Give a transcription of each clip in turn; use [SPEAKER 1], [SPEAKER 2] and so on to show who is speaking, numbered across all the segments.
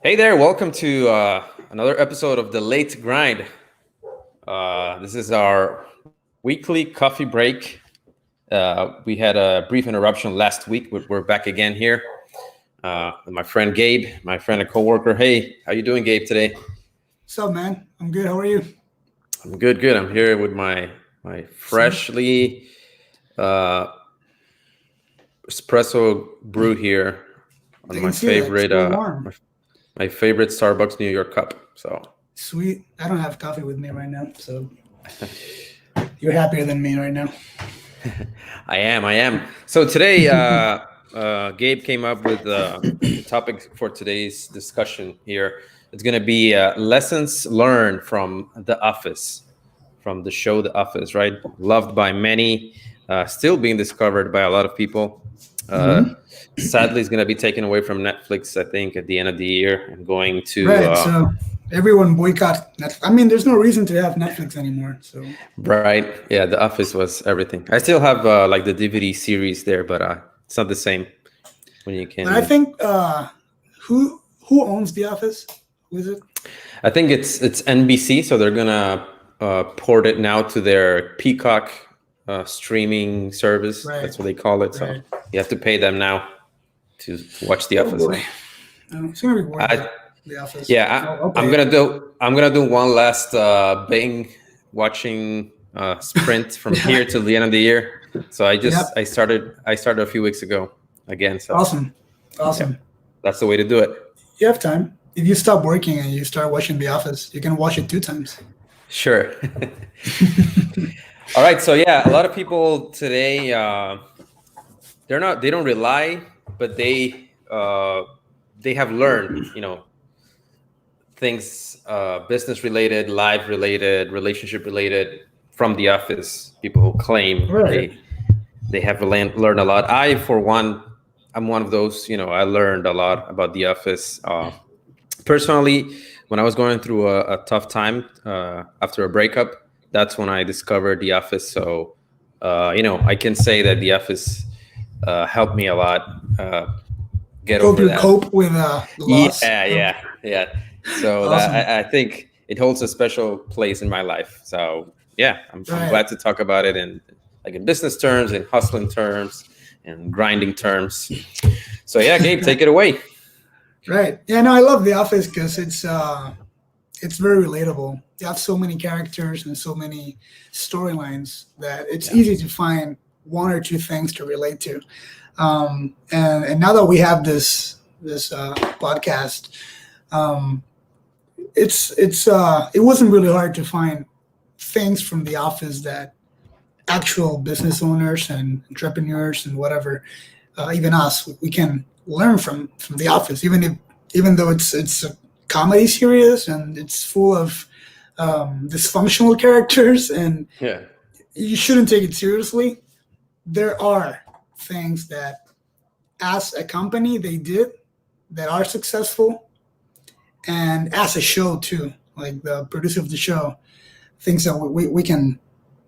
[SPEAKER 1] Hey there, welcome to another episode of The Late Grind. This is our weekly coffee break. We had a brief interruption last week, but we're back again here. With my friend Gabe, my friend and coworker. Hey, how you doing, Gabe, today?
[SPEAKER 2] What's up, man? I'm good. How are you?
[SPEAKER 1] I'm good, good. I'm here with my
[SPEAKER 2] Same.
[SPEAKER 1] freshly uh, espresso brew here on
[SPEAKER 2] I
[SPEAKER 1] my
[SPEAKER 2] can see that. It's
[SPEAKER 1] favorite
[SPEAKER 2] still warm.
[SPEAKER 1] my favorite Starbucks New York cup. So
[SPEAKER 2] Sweet. I don't have coffee with me right now, so you're happier than me right now.
[SPEAKER 1] I am. So today, Gabe came up with the topic for today's discussion here. It's going to be lessons learned from The Office, from the show The Office, right? Loved by many, still being discovered by a lot of people.
[SPEAKER 2] hmm
[SPEAKER 1] Sadly, it's going to be taken away from Netflix, I think, at the end of the year and going to
[SPEAKER 2] Right. So everyone boycott Netflix. I mean, there's no reason to have Netflix anymore. So
[SPEAKER 1] right. Yeah, The Office was everything. I still have like the DVD series there, but it's not the same when you
[SPEAKER 2] but I
[SPEAKER 1] can.
[SPEAKER 2] think who owns The Office? Who is it?
[SPEAKER 1] I think it's NBC, so they're gonna port it now to their Peacock streaming service.
[SPEAKER 2] Right.
[SPEAKER 1] That's what they call it. So
[SPEAKER 2] Right.
[SPEAKER 1] you have to pay them now to watch The
[SPEAKER 2] Oh
[SPEAKER 1] Office.
[SPEAKER 2] boy. It's gonna be worth it.
[SPEAKER 1] I,
[SPEAKER 2] The Office.
[SPEAKER 1] yeah,
[SPEAKER 2] I'll
[SPEAKER 1] I'm
[SPEAKER 2] pay it.
[SPEAKER 1] gonna do one last Bing watching sprint from here till the end of the year. So
[SPEAKER 2] Yep.
[SPEAKER 1] I started a few weeks ago again. So
[SPEAKER 2] Awesome.
[SPEAKER 1] yeah,
[SPEAKER 2] Awesome.
[SPEAKER 1] that's the way to do it.
[SPEAKER 2] You have time. If you stop working and you start watching The Office, you can watch it 2 times.
[SPEAKER 1] Sure. All right. So yeah, a lot of people today they don't rely, but they have learned, things business related, life related, relationship related from The Office. People who claim
[SPEAKER 2] Right.
[SPEAKER 1] they have learned a lot. I, for one, I'm one of those. I learned a lot about The Office. Personally, when I was going through a tough time after a breakup, that's when I discovered The Office. So, I can say that The Office helped me a lot get
[SPEAKER 2] Help
[SPEAKER 1] over
[SPEAKER 2] you
[SPEAKER 1] that.
[SPEAKER 2] cope with the loss.
[SPEAKER 1] Yeah. So
[SPEAKER 2] Awesome.
[SPEAKER 1] I think it holds a special place in my life. So yeah, I'm
[SPEAKER 2] Right.
[SPEAKER 1] glad to talk about it in like in business terms, in hustling terms, and grinding terms. So yeah, Gabe, take it away.
[SPEAKER 2] Right. Yeah, no, I love The Office because it's very relatable. You have so many characters and so many storylines that it's
[SPEAKER 1] Yeah.
[SPEAKER 2] easy to find one or two things to relate to. And now that we have this podcast, um, it wasn't really hard to find things from The Office that actual business owners and entrepreneurs and whatever, even us, we can learn from The Office, even though it's a comedy series and it's full of dysfunctional characters, and
[SPEAKER 1] Yeah.
[SPEAKER 2] you shouldn't take it seriously. There are things that, as a company, they did that are successful, and as a show too, like the producer of the show, things that we can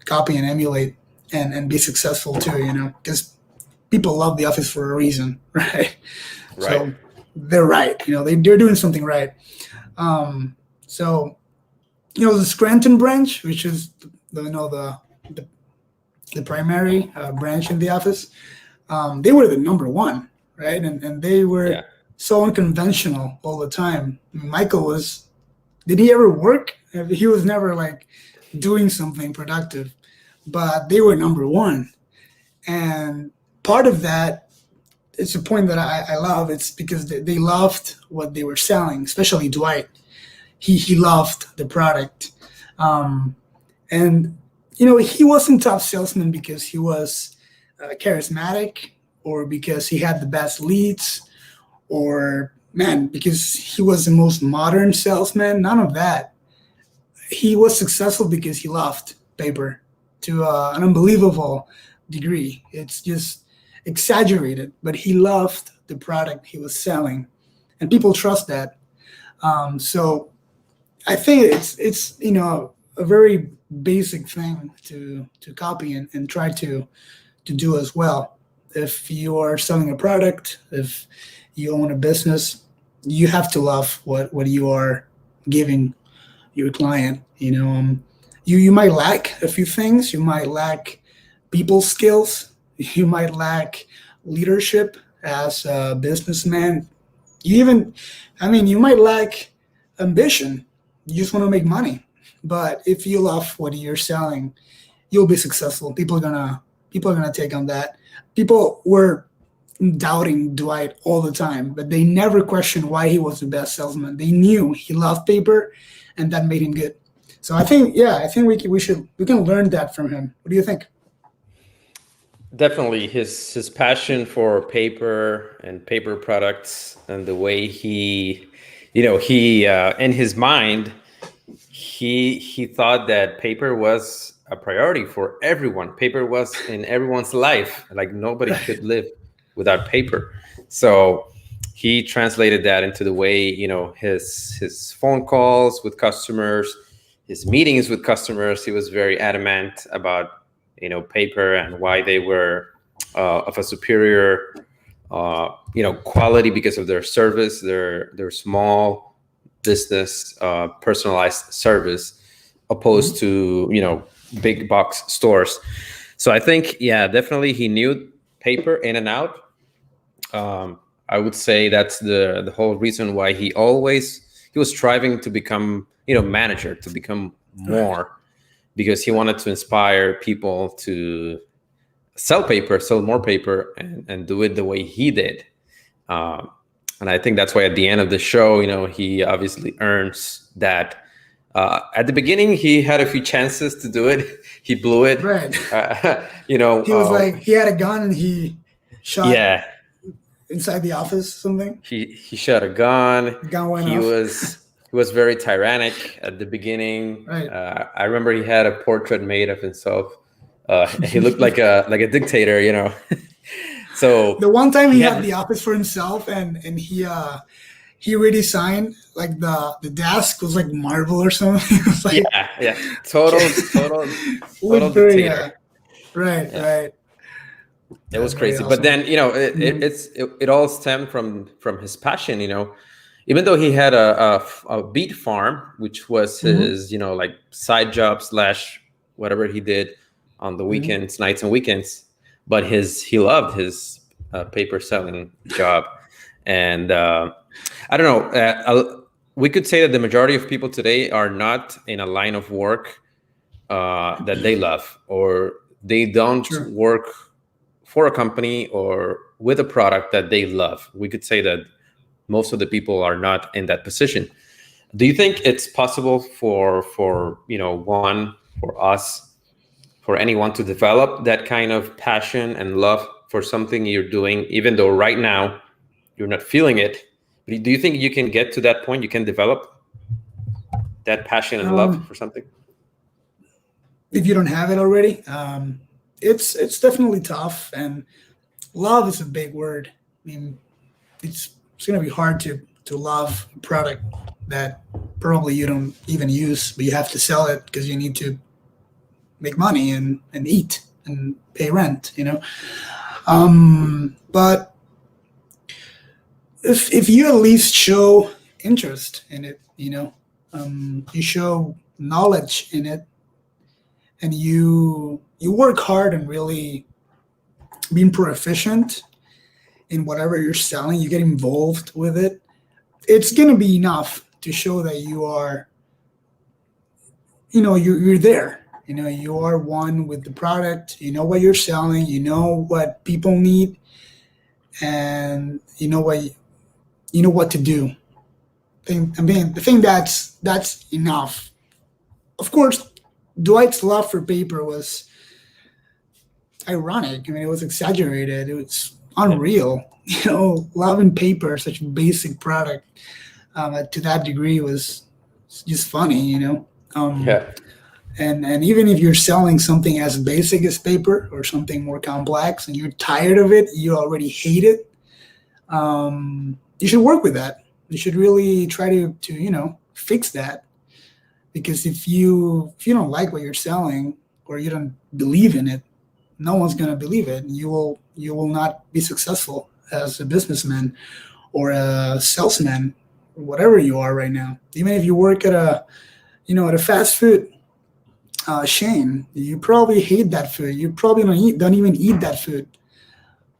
[SPEAKER 2] copy and emulate and be successful too, because people love The Office for a reason, right?
[SPEAKER 1] Right.
[SPEAKER 2] So they're right. They're doing something right. So the Scranton branch, which is the, the primary branch in The Office, they were the number one, right? And they
[SPEAKER 1] Yeah.
[SPEAKER 2] were so unconventional all the time. Michael was. Did he ever work? He was never like doing something productive, but they were number one. And part of that, it's a point that I love. It's because they loved what they were selling, especially Dwight. He loved the product, and he wasn't top salesman because he was charismatic or because he had the best leads or man because he was the most modern salesman. None of that. He was successful because he loved paper to an unbelievable degree. It's just exaggerated, but he loved the product he was selling, and people trust that. So I think it's a very basic thing to copy and try to do as well. If you are selling a product, if you own a business, you have to love what you are giving your client. You might lack a few things. You might lack people skills. You might lack leadership as a businessman. You might lack ambition. You just want to make money. But if you love what you're selling, you'll be successful. People are gonna take on that. People were doubting Dwight all the time, but they never questioned why he was the best salesman. They knew he loved paper, and that made him good. So I think we can learn that from him. What do you think?
[SPEAKER 1] Definitely his passion for paper and paper products, and the way he in his mind, he thought that paper was a priority for everyone. Paper was in everyone's life. Like nobody could live without paper. So he translated that into the way, his phone calls with customers, his meetings with customers. He was very adamant about, paper, and why they were of a superior quality because of their service, their small business, personalized service, opposed to big box stores. So I think, yeah, definitely he knew paper in and out. I would say that's the whole reason why he was striving to become manager, to become more, because he wanted to inspire people to sell more paper, and do it the way he did. And I think that's why at the end of the show, he obviously earns that. At the beginning, he had a few chances to do it. He blew it.
[SPEAKER 2] Right. He was like, he had a gun and he shot.
[SPEAKER 1] Yeah.
[SPEAKER 2] Inside the office, something.
[SPEAKER 1] He shot a gun.
[SPEAKER 2] Gun went
[SPEAKER 1] he
[SPEAKER 2] off.
[SPEAKER 1] He was very tyrannic at the beginning.
[SPEAKER 2] Right.
[SPEAKER 1] I remember he had a portrait made of himself. He looked like a dictator, So
[SPEAKER 2] the one time he had the office for himself, and he redesigned like the desk was like marble or something. It was like,
[SPEAKER 1] yeah, total dictator.
[SPEAKER 2] Right.
[SPEAKER 1] It was crazy, awesome. But then it all stemmed from his passion. Even though he had a beet farm, which was his like side job / whatever he did on the weekends, nights and weekends, but he loved his paper selling job. And I don't know, we could say that the majority of people today are not in a line of work that they love, or they don't work for a company or with a product that they love. We could say that most of the people are not in that position. Do you think it's possible for us, for anyone to develop that kind of passion and love for something you're doing, even though right now you're not feeling it? Do you think you can get to that point? You can develop that passion and love for something?
[SPEAKER 2] If you don't have it already, it's definitely tough. And love is a big word. I mean, it's going to be hard to love a product that probably you don't even use, but you have to sell it because you need to make money and eat and pay rent, But if you at least show interest in it, you show knowledge in it, and you work hard and really being proficient in whatever you're selling, you get involved with it, it's going to be enough to show that you are, you're there. You are one with the product. You know what you're selling. You know what people need, and you know what to do. I think that's enough. Of course, Dwight's love for paper was ironic. I mean, it was exaggerated. It was unreal. Loving paper, such a basic product, to that degree was just funny.
[SPEAKER 1] Yeah.
[SPEAKER 2] And even if you're selling something as basic as paper or something more complex and you're tired of it, you already hate it, you should work with that. You should really try to fix that. Because if you don't like what you're selling or you don't believe in it, no one's going to believe it. You will not be successful as a businessman or a salesman, or whatever you are right now. Even if you work at a fast food chain, you probably hate that food. You probably don't even eat that food.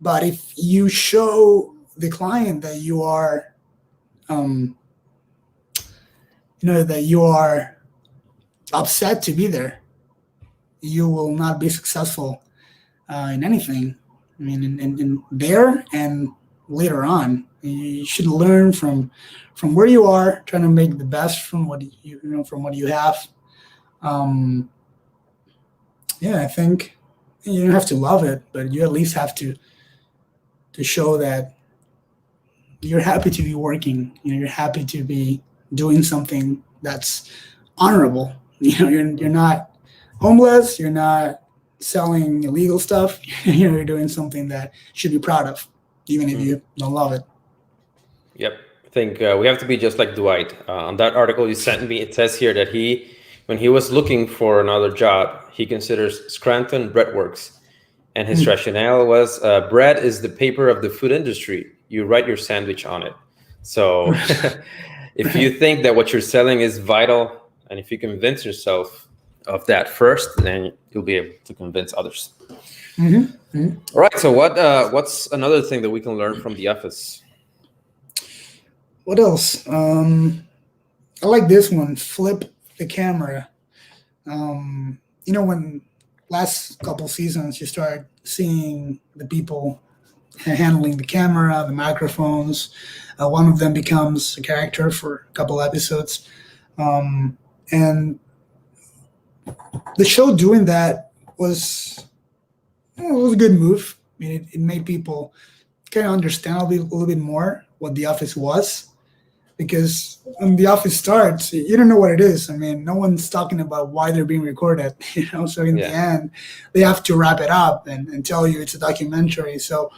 [SPEAKER 2] But if you show the client that you are, that you are upset to be there, you will not be successful in anything. I mean, in there and later on, you should learn from where you are, trying to make the best from what you have. I think you don't have to love it, but you at least have to show that you're happy to be working. You're happy to be doing something that's honorable. You're not homeless. You're not selling illegal stuff. You're doing something that you should be proud of, even if you don't love it.
[SPEAKER 1] Yep. I think we have to be just like Dwight. On that article you sent me, it says here that when he was looking for another job, he considers Scranton Breadworks. And his rationale was, bread is the paper of the food industry. You write your sandwich on it. So if you think that what you're selling is vital, and if you convince yourself of that first, then you'll be able to convince others. All right. So what's another thing that we can learn from The Office?
[SPEAKER 2] What else? I like this one. Flip the camera. When last couple seasons you start seeing the people handling the camera, the microphones. One of them becomes a character for a couple episodes. And the show doing that was a good move. I mean, it made people kind of understand a little bit more what The Office was. Because when The Office starts, you don't know what it is. I mean, no one's talking about why they're being recorded, So in the end, they have to wrap it up and tell you it's a documentary. So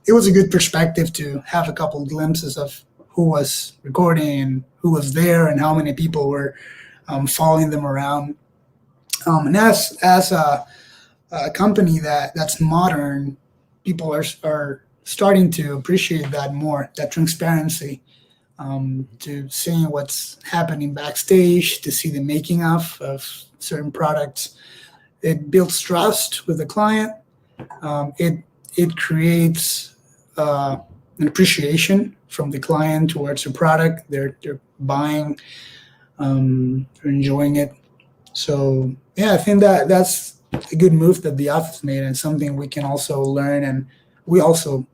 [SPEAKER 2] it was a good perspective to have a couple glimpses of who was recording and who was there and how many people were following them around. And as a company that's modern, people are starting to appreciate that more, that transparency. To seeing what's happening backstage, to see the making of certain products. It builds trust with the client. It creates an appreciation from the client towards the product. They're buying, they're enjoying it. So I think that's a good move that The Office made, and something we can also learn, and we also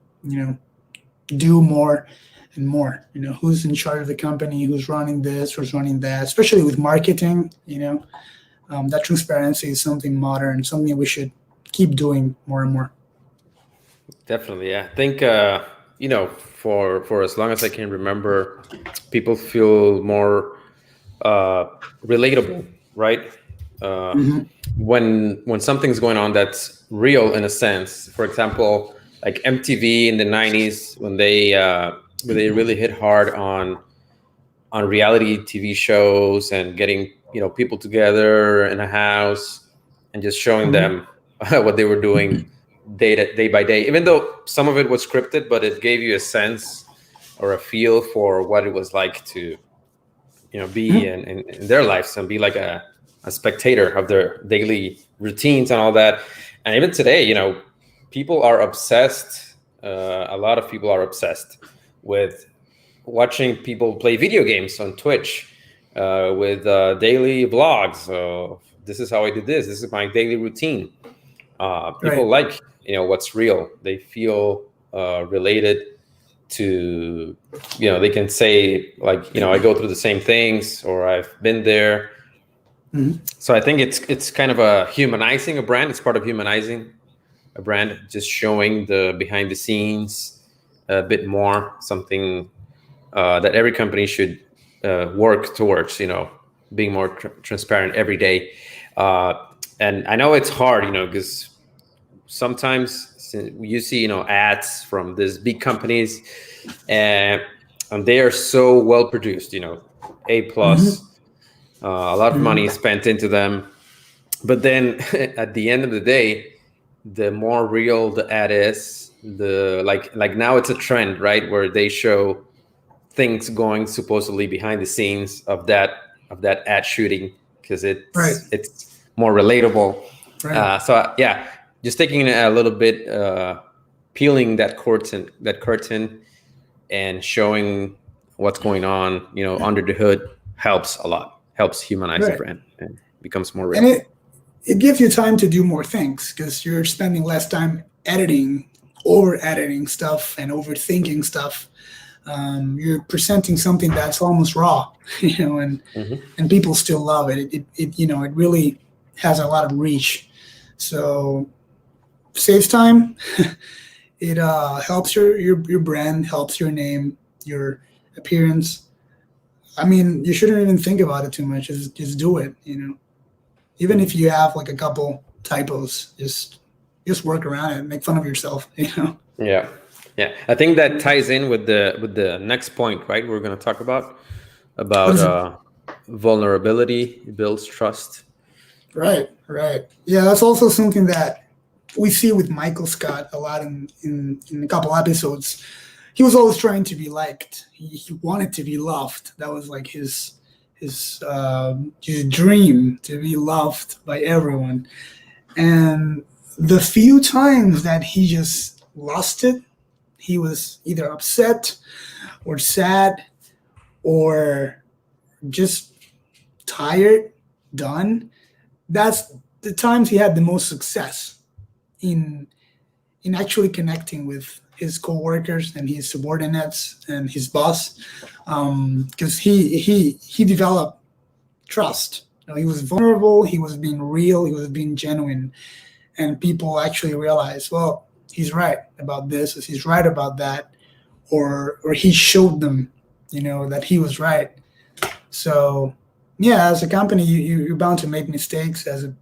[SPEAKER 2] do more and more. Who's in charge of the company, who's running this, who's running that, especially with marketing. That transparency is something modern, something we should keep doing more and more.
[SPEAKER 1] Definitely. I think for as long as I can remember, people feel more relatable, right? When something's going on that's real in a sense. For example, like MTV in the 90s, when they really hit hard on reality TV shows and getting people together in a house and just showing them what they were doing day by day. Even though some of it was scripted, but it gave you a sense or a feel for what it was like to be in their lives and be like a spectator of their daily routines and all that. And even today, people are obsessed. A lot of people are obsessed with watching people play video games on Twitch, with daily vlogs. So this is how I do this. This is my daily routine. People like what's real. They feel related to they can say like I go through the same things, or I've been there. So I think it's kind of a humanizing a brand. It's part of humanizing a brand, just showing the behind the scenes a bit more, something that every company should work towards, being more transparent every day. And I know it's hard, because sometimes you see, ads from these big companies, and they are so well produced, A+, a lot of money spent into them. But then at the end of the day, the more real the ad is, the like now it's a trend, right, where they show things going supposedly behind the scenes of that ad shooting because
[SPEAKER 2] Right.
[SPEAKER 1] it's more relatable.
[SPEAKER 2] Right.
[SPEAKER 1] So yeah, just taking a little bit, peeling that curtain and showing what's going on, under the hood helps a lot. Helps humanize the
[SPEAKER 2] Right.
[SPEAKER 1] brand and becomes more real.
[SPEAKER 2] And it gives you time to do more things because you're spending less time over editing stuff and overthinking stuff. You're presenting something that's almost raw, and people still love it. It really has a lot of reach. So saves time. It helps your brand, helps your name, your appearance. I mean, you shouldn't even think about it too much. Just do it. Even if you have like a couple typos, just work around it. Make fun of yourself.
[SPEAKER 1] Yeah. I think that ties in with the next point, right? We're going to talk about vulnerability builds trust.
[SPEAKER 2] Right. Yeah, that's also something that we see with Michael Scott a lot in a couple episodes. He was always trying to be liked. He wanted to be loved. That was like his dream, to be loved by everyone. And the few times that he just lost it, he was either upset or sad or just tired, done. That's the times he had the most success in actually connecting with his coworkers and his subordinates and his boss, because he developed trust. He was vulnerable. He was being real. He was being genuine, and people actually realized, well, he's right about this. He's right about that, or he showed them, that he was right. So, yeah, as a company, you're bound to make mistakes. As a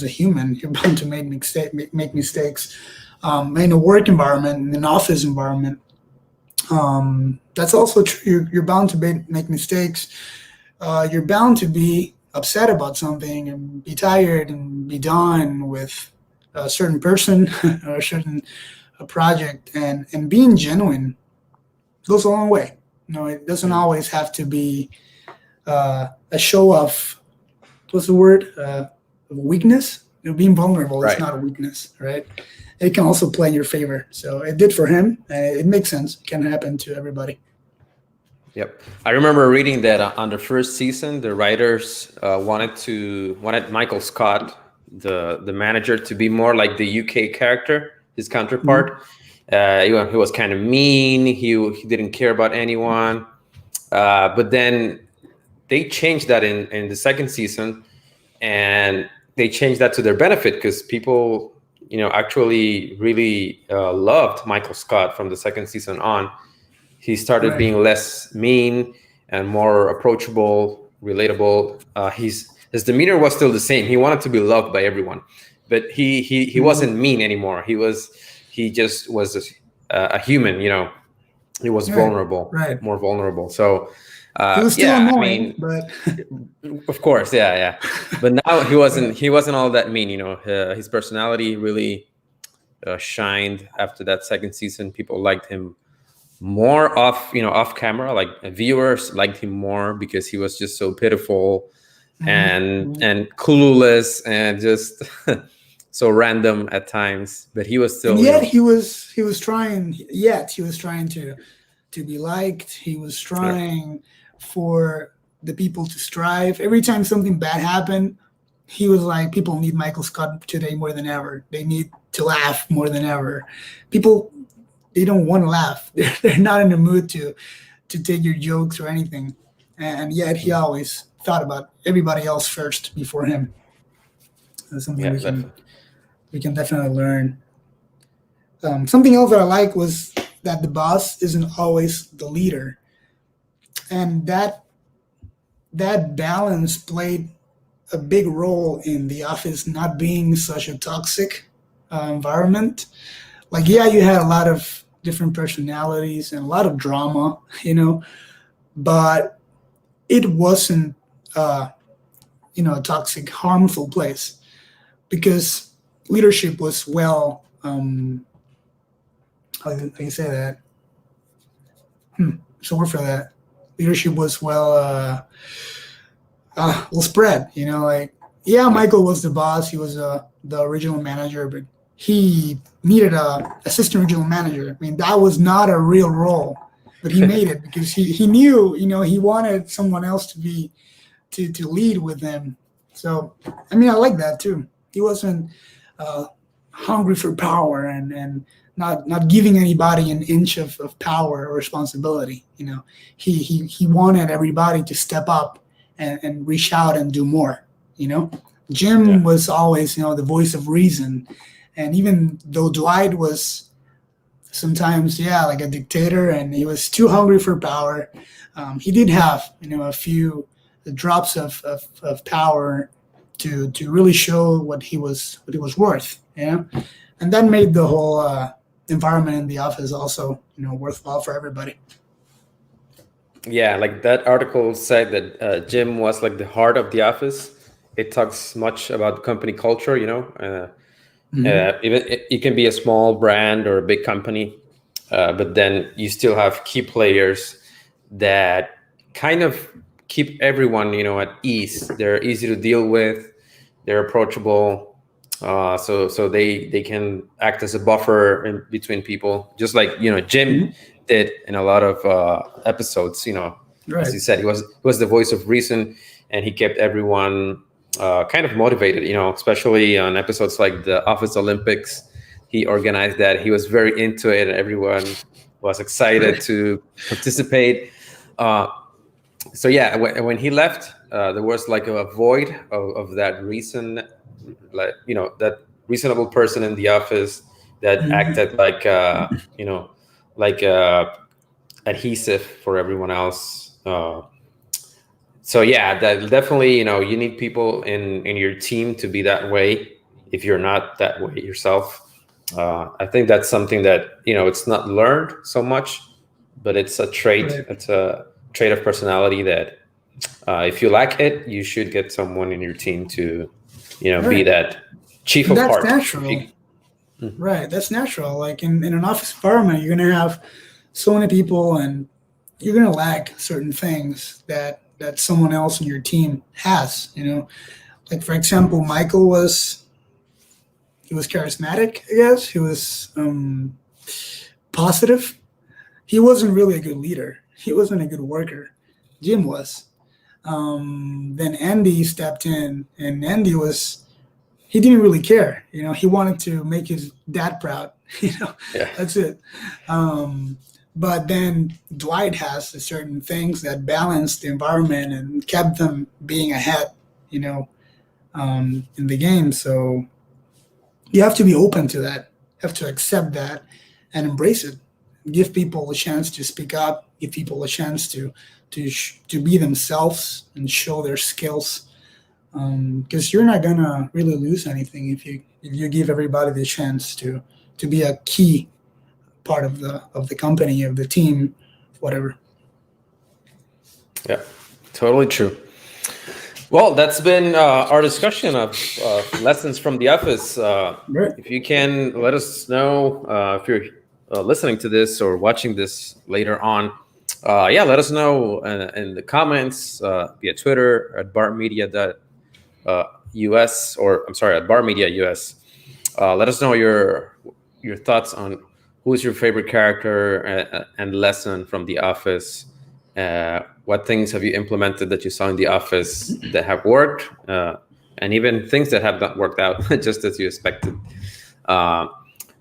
[SPEAKER 2] human, you're bound to make mistakes. In a work environment, in an office environment, that's also true. You're bound to make mistakes. You're bound to be upset about something and be tired and be done with a certain person or a certain project. And being genuine goes a long way. It doesn't always have to be a show of, what's the word? Weakness. Being vulnerable is not a weakness, right? It can also play in your favor. So it did for him. It makes sense. It can happen to everybody.
[SPEAKER 1] Yep. I remember reading that on the first season, the writers wanted Michael Scott, the manager, to be more like the UK character, his counterpart. Mm-hmm. He was kind of mean. He didn't care about anyone. But then they changed that in the second season, and they changed that to their benefit because people, actually really loved Michael Scott from the second season on. He started being less mean and more approachable, relatable. His demeanor was still the same. He wanted to be loved by everyone, but he wasn't mean anymore. He just was a human. He was vulnerable, more vulnerable. So.
[SPEAKER 2] He was still annoying, but
[SPEAKER 1] of course, yeah. But now he wasn't all that mean. His personality really shined after that second season. People liked him more off camera. Like viewers liked him more because he was just so pitiful and clueless and just so random at times. But he was still.
[SPEAKER 2] And yet he was trying. Yet he was trying to be liked. He was trying for the people to strive. Every time something bad happened, he was like, people need Michael Scott today more than ever. They need to laugh more than ever. People, they don't want to laugh. They're not in the mood to take your jokes or anything. And yet he always thought about everybody else first before him. That's something we can definitely learn. Something else that I like was that the boss isn't always the leader. And that balance played a big role in the office not being such a toxic environment. Like, yeah, you had a lot of different personalities and a lot of drama, but it wasn't, a toxic, harmful place because leadership was well how do you say that? So word for that. Leadership was well spread. Like Michael was the boss. He was the original manager, but he needed a assistant regional manager. I mean, that was not a real role, but he made it because he knew, he wanted someone else to be to lead with him. So, I mean, I like that too. He wasn't hungry for power and not giving anybody an inch of power or responsibility. He wanted everybody to step up and reach out and do more. Jim was always, the voice of reason. And even though Dwight was sometimes, like a dictator and he was too hungry for power, he did have, a few drops of power to really show what he was worth. And that made the whole environment in the office also, worthwhile for everybody.
[SPEAKER 1] Yeah, like that article said that Jim was like the heart of the office. It talks much about company culture, even it can be a small brand or a big company, but then you still have key players that kind of keep everyone, at ease. They're easy to deal with. They're approachable. So they can act as a buffer in between people, just like Jim did in a lot of episodes.
[SPEAKER 2] Right.
[SPEAKER 1] As you said, he was the voice of reason, and he kept everyone kind of motivated. Especially on episodes like the Office Olympics, he organized that. He was very into it, and everyone was excited to participate. So yeah, when he left, there was like a void of that reason. Like that reasonable person in the office that acted like like adhesive for everyone else. So yeah, that definitely you need people in your team to be that way. If you're not that way yourself, I think that's something that it's not learned so much, but it's a trait.
[SPEAKER 2] Right.
[SPEAKER 1] It's a trait of personality that if you lack it, you should get someone in your team to be that chief of heart.
[SPEAKER 2] That's natural. Right. That's natural. Like in an office environment, you're going to have so many people and you're going to lack certain things that someone else in your team has, like for example, Michael was charismatic, I guess. He was positive. He wasn't really a good leader. He wasn't a good worker. Jim was. Then Andy stepped in, and Andy he didn't really care. He wanted to make his dad proud. That's it. But then Dwight has certain things that balanced the environment and kept them being ahead, in the game. So you have to be open to that. You have to accept that and embrace it. Give people a chance to speak up. Give people a chance to be themselves and show their skills. Because you're not gonna really lose anything if you give everybody the chance to be a key part of the company, of the team, whatever.
[SPEAKER 1] Yeah, totally true. Well, that's been our discussion of lessons from the office.
[SPEAKER 2] Right.
[SPEAKER 1] If you can let us know if you're listening to this or watching this later on, let us know in the comments via Twitter at barmedia.us, or I'm sorry, at barmedia.us. Let us know your thoughts on who's your favorite character and lesson from The Office. What things have you implemented that you saw in The Office that have worked, and even things that have not worked out just as you expected.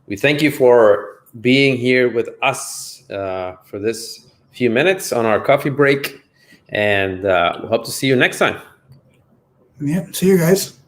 [SPEAKER 1] We thank you for being here with us for this few minutes on our coffee break, and we'll hope to see you next time.
[SPEAKER 2] Yeah, see you guys.